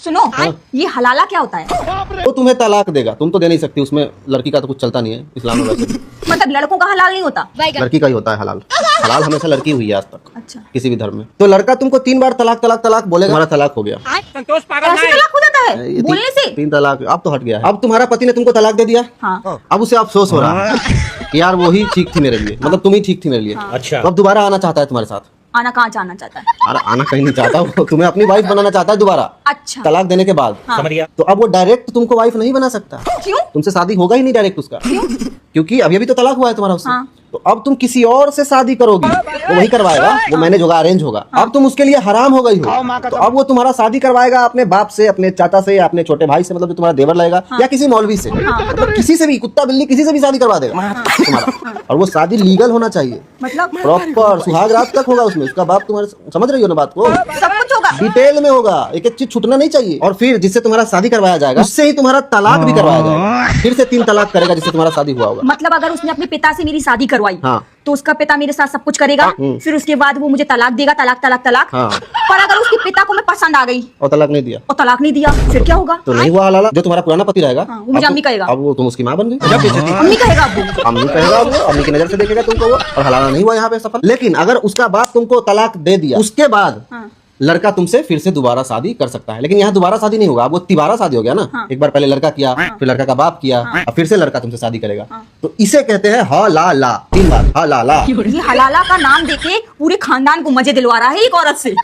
सुनो, ये हलाला क्या होता है? वो तुम्हें तलाक देगा, तुम तो दे नहीं सकती, उसमें लड़की का तो कुछ चलता नहीं है इस्लाम में वैसे भी। मतलब लड़कों का हलाल नहीं होता? लड़की का ही होता है हलाल। हलाल हमेशा लड़की हुई है आज तक। अच्छा, किसी भी धर्म में। तो लड़का तुमको 3 बार तलाक तलाक तलाक बोलेगा, तुम्हारा तलाक हो गया। ऐसे तलाक हो जाता है ये बोलने से? 3 तलाक अब तो हट गया है। अब तुम्हारा पति ने तुमको तलाक दे दिया, हाँ। अब उसे अफसोस हो रहा है कि यार वो ही ठीक थी मेरे लिए, मतलब तुम ही ठीक थी मेरे लिए। अच्छा। तो अब दोबारा आना चाहता है तुम्हारे साथ। आना कहाँ चाहना चाहता है? अरे आना कहीं नहीं चाहता, वो तुम्हें अपनी वाइफ बनाना चाहता है दोबारा, अच्छा, तलाक देने के बाद। हाँ। समझ गया। तो अब वो डायरेक्ट तुमको वाइफ नहीं बना सकता, क्यों? तुमसे शादी होगा ही नहीं डायरेक्ट उसका, क्योंकि अभी अभी तो तलाक हुआ है तुम्हारा उससे। हाँ। तो अब तुम किसी और से शादी करोगी, वो वही करवाएगा, वो मैनेज होगा, अरेंज होगा। अब तुम उसके लिए हराम हो गई हो, तो अब वो तुम्हारा शादी करवाएगा अपने बाप से, अपने चाचा से, या अपने छोटे भाई से, मतलब जो तुम्हारा देवर लगेगा, या किसी मौलवी से, मतलब किसी से भी, कुत्ता बिल्ली किसी से भी शादी करवा देगा तुम्हारा। और वो शादी लीगल होना चाहिए, मतलब प्रॉपर सुहाग रात तक होगा उसमें। उसका बाप तुम्हारे, समझ रही हो ना बात को, सब कुछ होगा, डिटेल में होगा, एक एक चीज छूटना नहीं चाहिए। और फिर जिससे तुम्हारा शादी करवाया जाएगा उससे ही तुम्हारा तलाक भी करवाया जाएगा, फिर से 3 तलाक करेगा जिससे तुम्हारा शादी हुआ होगा। मतलब अगर उसने अपने पिता से मेरी शादी करवाई, हाँ। तो उसका पिता मेरे साथ सब कुछ करेगा, फिर उसके बाद वो मुझे तलाक देगा, तलाक तलाक तलाक। हाँ। पर अगर उसके पिता को मैं पसंद आ गई और तलाक नहीं दिया, और तलाक नहीं दिया, फिर क्या होगा? तो नहीं हुआ हलाला। जो तुम्हारा पुराना पति रहेगा, हाँ, वो मुझे अम्मी कहेगा। अब वो तुम उसकी माँ बन गई, अम्मी कहेगा अब वो। अम्मी कहेगा, वो अम्मी की नजर से देखेगा तुमको वो, और हलाला नहीं हुआ यहाँ पे सफल। लेकिन अगर उसका बाप तुमको तलाक दे दिया, उसके बाद हाँ। लड़का तुमसे फिर से दोबारा शादी कर सकता है। लेकिन यहाँ दोबारा शादी नहीं होगा, अब वो तिबारा शादी हो गया ना। हाँ। एक बार पहले लड़का किया, फिर लड़का का बाप किया, और फिर से लड़का तुमसे शादी करेगा। तो इसे कहते हैं हलाला। 3 बार हलाला। ये हलाला का नाम देके पूरे खानदान को मजे दिलवा रहा है एक औरत से।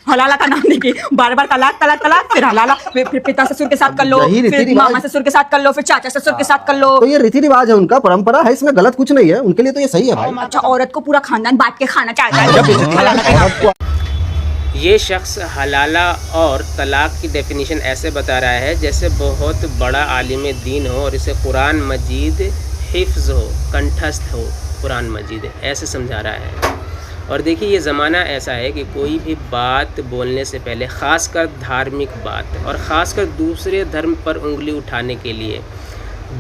हलाला का नाम देके बार बार तलाक तलाक तलाक, फिर हलाला, फिर पिता ससुर के साथ कर लो, यही रीति फिर रिवाज। मामा ससुर के साथ कर लो, फिर चाचा ससुर के साथ कर लो। तो ये रीति रिवाज है उनका, परंपरा है, इसमें गलत कुछ नहीं है, उनके लिए तो ये सही है भाई। अच्छा, औरत को पूरा खानदान बांट के खाना चाहता है हलाला के नाम। ये शख्स हलाला और तलाक की डेफिनेशन ऐसे बता रहा है जैसे बहुत बड़ा आलिम दीन हो और इसे कुरान मजीद हिफ्ज़ हो, कंठस्थ हो कुरान मजीद, ऐसे समझा रहा है। और देखिए ये ज़माना ऐसा है कि कोई भी बात बोलने से पहले, ख़ासकर धार्मिक बात और ख़ासकर दूसरे धर्म पर उंगली उठाने के लिए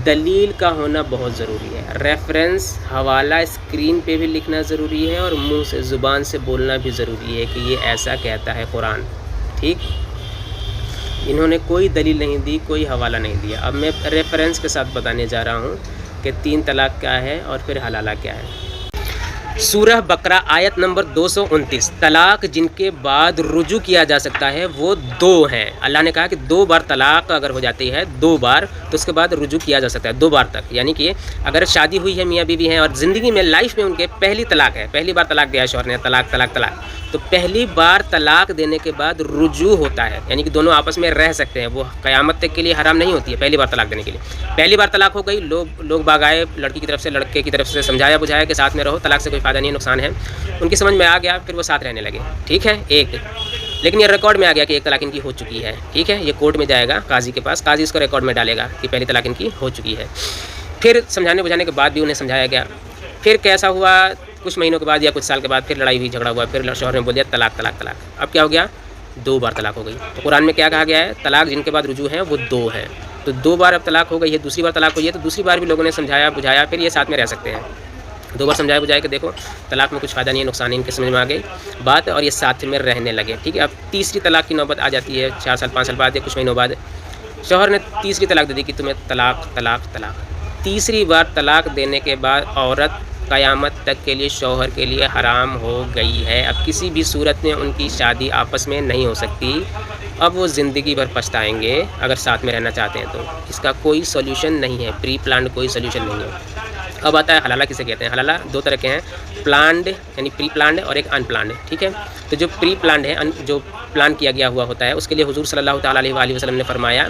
दलील का होना बहुत ज़रूरी है। रेफरेंस, हवाला स्क्रीन पे भी लिखना ज़रूरी है और मुंह से, ज़ुबान से बोलना भी ज़रूरी है कि ये ऐसा कहता है कुरान। ठीक, इन्होंने कोई दलील नहीं दी, कोई हवाला नहीं दिया। अब मैं रेफरेंस के साथ बताने जा रहा हूँ कि 3 तलाक क्या है और फिर हलाला क्या है। सूरह बकरा आयत नंबर 229, तलाक जिनके बाद रुजू किया जा सकता है वो 2 हैं। अल्लाह ने कहा कि 2 बार तलाक अगर हो जाती है, 2 बार, तो उसके बाद रुजू किया जा सकता है 2 बार तक। यानी कि अगर शादी हुई है, मियाँ बीवी हैं और ज़िंदगी में, लाइफ में उनके पहली तलाक है, पहली बार तलाक दिया शौहर ने, तलाक तलाक तलाक, तो पहली बार तलाक देने के बाद रुजू होता है, यानी कि दोनों आपस में रह सकते हैं। वो क़यामत तक के लिए हराम नहीं होती है पहली बार तलाक देने के लिए। पहली बार तलाक हो गई, लोग बाग आए, लड़की की तरफ से, लड़के की तरफ से समझाया बुझाया कि साथ में रहो, तलाक से कोई फ़ायदा नहीं है, नुकसान है, उनकी समझ में आ गया, फिर वो साथ रहने लगे। ठीक है, एक। लेकिन ये रिकॉर्ड में आ गया कि 1 तलाक इनकी हो चुकी है। ठीक है, ये कोर्ट में जाएगा काजी के पास, काजी इसको रिकॉर्ड में डालेगा कि पहली तलाक इनकी हो चुकी है। फिर समझाने बुझाने के बाद भी उन्हें समझाया गया। फिर कैसा हुआ, कुछ महीनों के बाद या कुछ साल के बाद फिर लड़ाई हुई, झगड़ा हुआ, फिर शौहर ने बोल दिया तलाक तलाक तलाक। अब क्या हो गया, 2 बार तलाक हो गई। तो कुरान में क्या कहा गया है, तलाक जिनके बाद रुजू हैं वो 2 हैं। तो 2 बार अब तलाक हो गई है, दूसरी बार तलाक हुई है, तो दूसरी बार भी लोगों ने समझाया बुझाया, फिर ये साथ में रह सकते हैं। 2 बार समझाया बुझाया कि देखो तलाक में कुछ फ़ायदा नहीं है, नुकसान है, इनके समझ में आ गई बात, और ये साथ में रहने लगे। ठीक है, अब तीसरी तलाक की नौबत आ जाती है 4 साल 5 साल बाद या कुछ महीनों बाद। शौहर ने तीसरी तलाक दे दी कि तुम्हें तलाक तलाक तलाक। तीसरी बार तलाक देने के बाद औरत क़यामत तक के लिए शौहर के लिए हराम हो गई है। अब किसी भी सूरत में उनकी शादी आपस में नहीं हो सकती। अब वो ज़िंदगी भर पछताएंगे अगर साथ में रहना चाहते हैं तो। इसका कोई सोल्यूशन नहीं है, प्री प्लान्ड कोई सोल्यूशन नहीं है। अब आता है हलाला किसे कहते हैं। हलाला 2 तरह के हैं, प्लान्ड यानी प्री प्लान्ड और एक अनप्लान्ड। ठीक है, तो जो प्री प्लान्ड है, जो प्लान किया गया हुआ होता है, उसके लिए हुजूर सल्लल्लाहु ताला अलैहि वसल्लम ने फरमाया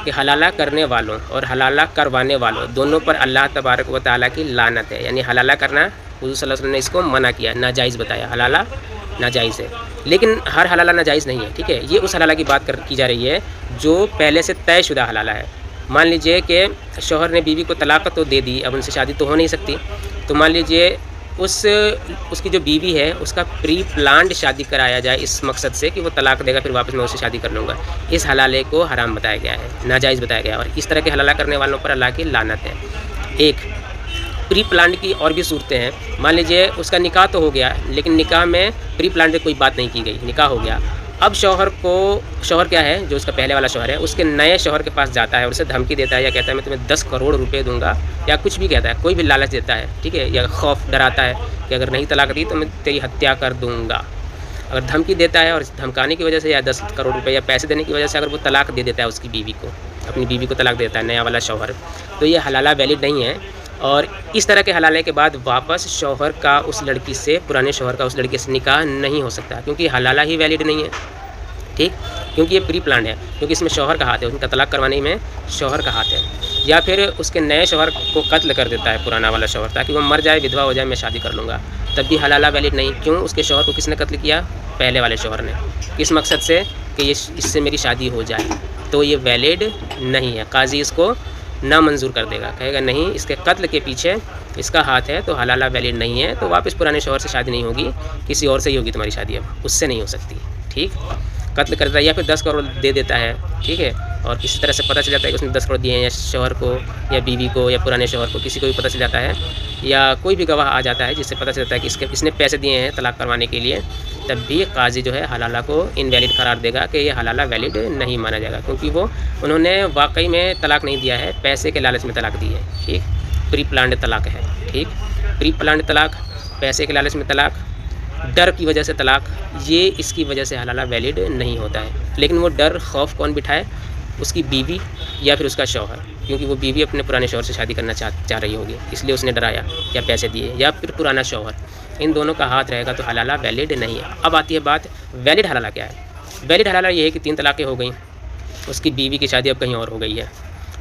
कि हलाला करने वालों और हलाला करवाने वालों दोनों पर अल्लाह तबारक व तआला की लानत है। यानी हलाला करना हुजूर सल्लल्लाहु अलैहि वसल्लम ने इसको मना किया, नाजायज़ बताया, हलाला नाजायज़ है। लेकिन हर हलाला नाजायज़ नहीं है। ठीक है, ये उस हलाला की बात की जा रही है जो पहले से तयशुदा हलाला है। मान लीजिए कि शौहर ने बीवी को तलाक तो दे दी, अब उनसे शादी तो हो नहीं सकती, तो मान लीजिए उसकी जो बीवी है उसका प्री प्लान्ड शादी कराया जाए इस मकसद से कि वो तलाक देगा, फिर वापस मैं उससे शादी कर लूँगा। इस हलाले को हराम बताया गया है, नाजायज़ बताया गया है, और इस तरह के हलाला करने वालों पर अल्लाह की लानत है। एक प्री प्लान्ड की और भी सूरतें हैं। मान लीजिए उसका निकाह तो हो गया, लेकिन निकाह में प्री प्लान्ड कोई बात नहीं की गई, निकाह हो गया, अब शौहर क्या है, जो उसका पहले वाला शौहर है, उसके नए शौहर के पास जाता है और उसे धमकी देता है या कहता है मैं तुम्हें 10 करोड़ रुपए दूंगा, या कुछ भी कहता है, कोई भी लालच देता है, ठीक है, या खौफ डराता है कि अगर नहीं तलाक दी तो मैं तेरी हत्या कर दूंगा। अगर धमकी देता है और इस धमकाने की वजह से या 10 करोड़ रुपए या पैसे देने की वजह से अगर वो तलाक दे देता है उसकी बीवी को, अपनी बीवी को तलाक देता है नया वाला शौहर, तो ये हलाला वैलिड नहीं है। और इस तरह के हलाले के बाद वापस शौहर का उस लड़की से, पुराने शौहर का उस लड़की से निकाह नहीं हो सकता, क्योंकि हलाला ही वैलिड नहीं है, ठीक, क्योंकि ये प्री प्लान है, क्योंकि इसमें शौहर का हाथ है, उनका तलाक करवाने में शौहर का हाथ है। या फिर उसके नए शौहर को कत्ल कर देता है पुराना वाला शौहर, ताकि वो मर जाए, विधवा हो जाए, मैं शादी कर लूँगा, तब भी हलाला वैलिड नहीं। क्यों? उसके शौहर को किसने कत्ल किया? पहले वाले शौहर ने। किस मकसद से? कि ये इससे मेरी शादी हो जाए, तो ये वैलिड नहीं है। काजी इसको ना मंजूर कर देगा, कहेगा नहीं, इसके कत्ल के पीछे इसका हाथ है, तो हलाला वैलिड नहीं है, तो वापस पुराने शौहर से शादी नहीं होगी, किसी और से ही होगी तुम्हारी शादी, अब उससे नहीं हो सकती, ठीक। कत्ल करता है या फिर 10 करोड़ दे देता है, ठीक है, और किसी तरह से पता चल जाता है कि उसने 10 करोड़ दिए हैं, या शौहर को या बीवी को या पुराने शौहर को, किसी को भी पता चल जाता है, या कोई भी गवाह आ जाता है जिससे पता चलता है कि इसने पैसे दिए हैं तलाक करवाने के लिए, तब भी काजी जो है हलाला को इनवैलिड करार देगा कि ये हलाला वैलिड नहीं माना जाएगा, क्योंकि उन्होंने वाकई में तलाक नहीं दिया है, पैसे के लालच में तलाक दी है, ठीक। प्री प्लान्ड तलाक है, ठीक, प्री प्लान्ड तलाक, पैसे के लालच में तलाक, डर की वजह से तलाक, ये इसकी वजह से हलाला वैलिड नहीं होता है। लेकिन वो डर खौफ कौन बिठाए? उसकी बीवी या फिर उसका शौहर, क्योंकि वो बीवी अपने पुराने शौहर से शादी करना चाह रही होगी, इसलिए उसने डराया या पैसे दिए, या फिर पुराना शौहर, इन दोनों का हाथ रहेगा तो हलाला वैलिड नहीं है। अब आती है बात वैलिड हलाला क्या है। वैलिड हलाला ये है कि 3 तलाक़ें हो गई, उसकी बीवी की शादी अब कहीं और हो गई है,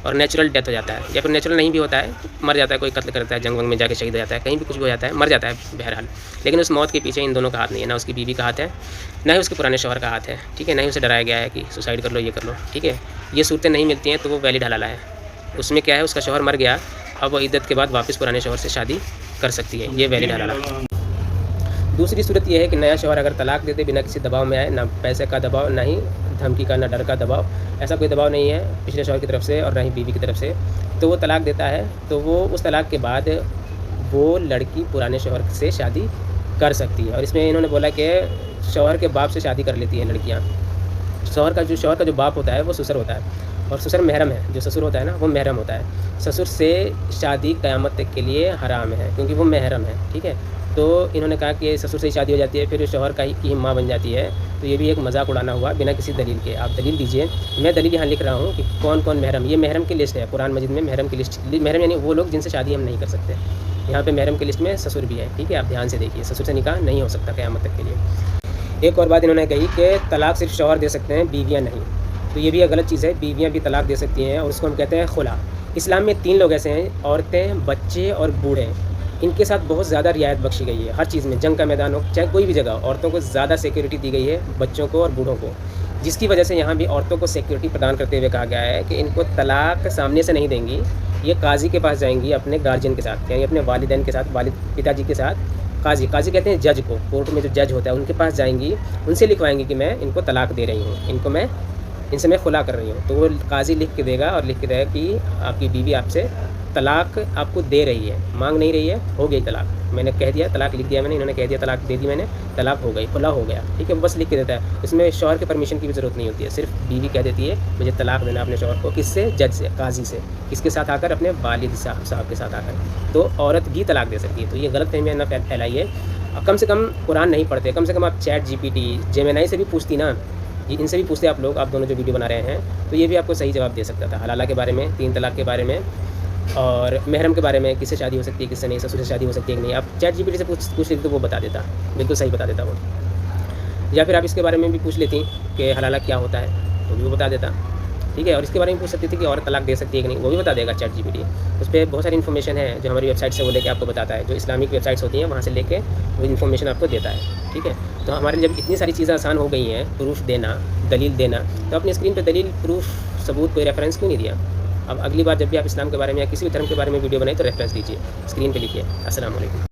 और नेचुरल डेथ हो जाता है, या फिर नेचुरल नहीं भी होता है, मर जाता है, कोई कत्ल करता है, जंग वंग में जाके शहीद हो जाता है, कहीं भी कुछ भी हो जाता है, मर जाता है बहरहाल, लेकिन उस मौत के पीछे इन दोनों का हाथ नहीं है, ना उसकी बीवी का हाथ है, ना ही उसके पुराने शौहर का हाथ है, ठीक है, ना ही उसे डराया गया है कि सुसाइड कर लो, ये कर लो, ठीक है। ये सूरतें नहीं मिलती हैं तो वो वैलिड हलाला है। उसमें क्या है, उसका शौहर मर गया, अब वो इद्दत के बाद वापस पुराने शौहर से शादी कर सकती है, ये वैलिड हलाला। दूसरी सूरत ये है कि नया शौहर अगर तलाक देते बिना किसी दबाव में आए, ना पैसे का दबाव, ना ही धमकी का, ना डर का दबाव, ऐसा कोई दबाव नहीं है पिछले शौहर की तरफ से और ना ही बीवी की तरफ से, तो वो तलाक देता है, तो वो उस तलाक के बाद वो लड़की पुराने शौहर से शादी कर सकती है। और इसमें इन्होंने बोला कि शौहर के बाप से शादी कर लेती हैं लड़कियाँ। शौहर का जो बाप होता है वो ससुर होता है, और ससुर महरम है, जो ससुर होता है ना वो महरम होता है। ससुर से शादी क़यामत तक के लिए हराम है, क्योंकि वो महरम है, ठीक है। तो इन्होंने कहा कि ससुर से ही शादी हो जाती है, फिर शौहर की माँ बन जाती है, तो ये भी एक मजाक उड़ाना हुआ बिना किसी दलील के। आप दलील दीजिए, मैं दलील यहाँ लिख रहा हूँ कि कौन कौन महरम, ये महरम की लिस्ट है कुरान मजीद में, महरम की लिस्ट, महरम यानी वो लोग जिनसे शादी हम नहीं कर सकते। यहाँ पे महरम की लिस्ट में ससुर भी है, ठीक है, आप ध्यान से देखिए, ससुर से निकाह नहीं हो सकता क़यामत तक के लिए। एक और बात इन्होंने कही कि तलाक सिर्फ शौहर दे सकते हैं, बीवियाँ नहीं, तो ये भी एक गलत चीज़ है, बीवियाँ भी तलाक दे सकती हैं, और उसको हम कहते हैं खुला। इस्लाम में 3 लोग ऐसे हैं, औरतें, बच्चे और बूढ़े, इनके साथ बहुत ज़्यादा रियायत बख्शी गई है हर चीज़ में, जंग का मैदान हो चाहे कोई भी जगह, औरतों को ज़्यादा सिक्योरिटी दी गई है, बच्चों को और बूढ़ों को, जिसकी वजह से यहाँ भी औरतों को सिक्योरिटी प्रदान करते हुए कहा गया है कि इनको तलाक सामने से नहीं देंगी, ये काजी के पास जाएंगी अपने गार्जियन के साथ, यानी अपने वालिदैन के साथ, पिताजी के साथ, काजी कहते हैं जज को, कोर्ट में जो जज होता है उनके पास जाएंगी, उनसे लिखवाएंगी कि मैं इनको तलाक दे रही हूँ, इनसे मैं खुला कर रही हूँ, तो वो काजी लिख के देगा, और लिख के देगा कि आपकी बीवी आपसे तलाक आपको दे रही है, मांग नहीं रही है, हो गई तलाक, मैंने कह दिया, तलाक लिख दिया मैंने, इन्होंने कह दिया तलाक दे दी मैंने, तलाक हो गई, खुला हो गया, ठीक है, बस लिख के देता है। इसमें शौहर के परमिशन की भी ज़रूरत नहीं होती है, सिर्फ बीवी कह देती है मुझे तलाक देना अपने शौहर को, किससे? जज से, काजी से, किसके साथ आकर? अपने वालिद साहब के साथ आकर, तो औरत भी तलाक दे सकती है। तो ये गलत फहमियाँ ना फैलाइए, कम से कम कुरान नहीं पढ़ते, कम से कम आप चैट GPT, जेमिनी से भी पूछती ना, इनसे भी पूछते आप लोग, आप दोनों जो वीडियो बना रहे हैं, तो ये भी आपको सही जवाब दे सकता था, हलाला के बारे में, 3 तलाक के बारे में, और महरम के बारे में, किससे शादी हो सकती है, किससे नहीं, ससुर से शादी हो सकती है कि नहीं, आप चैट GPT से पूछ लेते तो वो बता देता, बिल्कुल सही बता देता वो। या फिर आप इसके बारे में भी पूछ लेती कि हलाला क्या होता है, तो भी वो बता देता, ठीक है। और इसके बारे में पूछ सकती थी कि औरत तलाक दे सकती है कि नहीं, वो भी बता देगा चैट GPT। उस पर बहुत सारी इन्फॉर्मेशन है जो हमारी वेबसाइट से वो लेके आपको बताता है, जो इस्लामिक वेबसाइट्स होती हैं वहाँ से लेके वो इन्फॉर्मेशन आपको देता है, ठीक है। तो हमारे लिए जब इतनी सारी चीज़ें आसान हो गई हैं, प्रूफ देना, दलील देना, तो अपनी स्क्रीन पर दलील, प्रूफ, सबूत, कोई रेफरेंस क्यों नहीं दिया? अब अगली बार जब भी आप इस्लाम के बारे में या किसी भी धर्म के बारे में वीडियो बनाए तो रेफरेंस दीजिए, स्क्रीन पे लिखिए। अस्सलाम वालेकुम।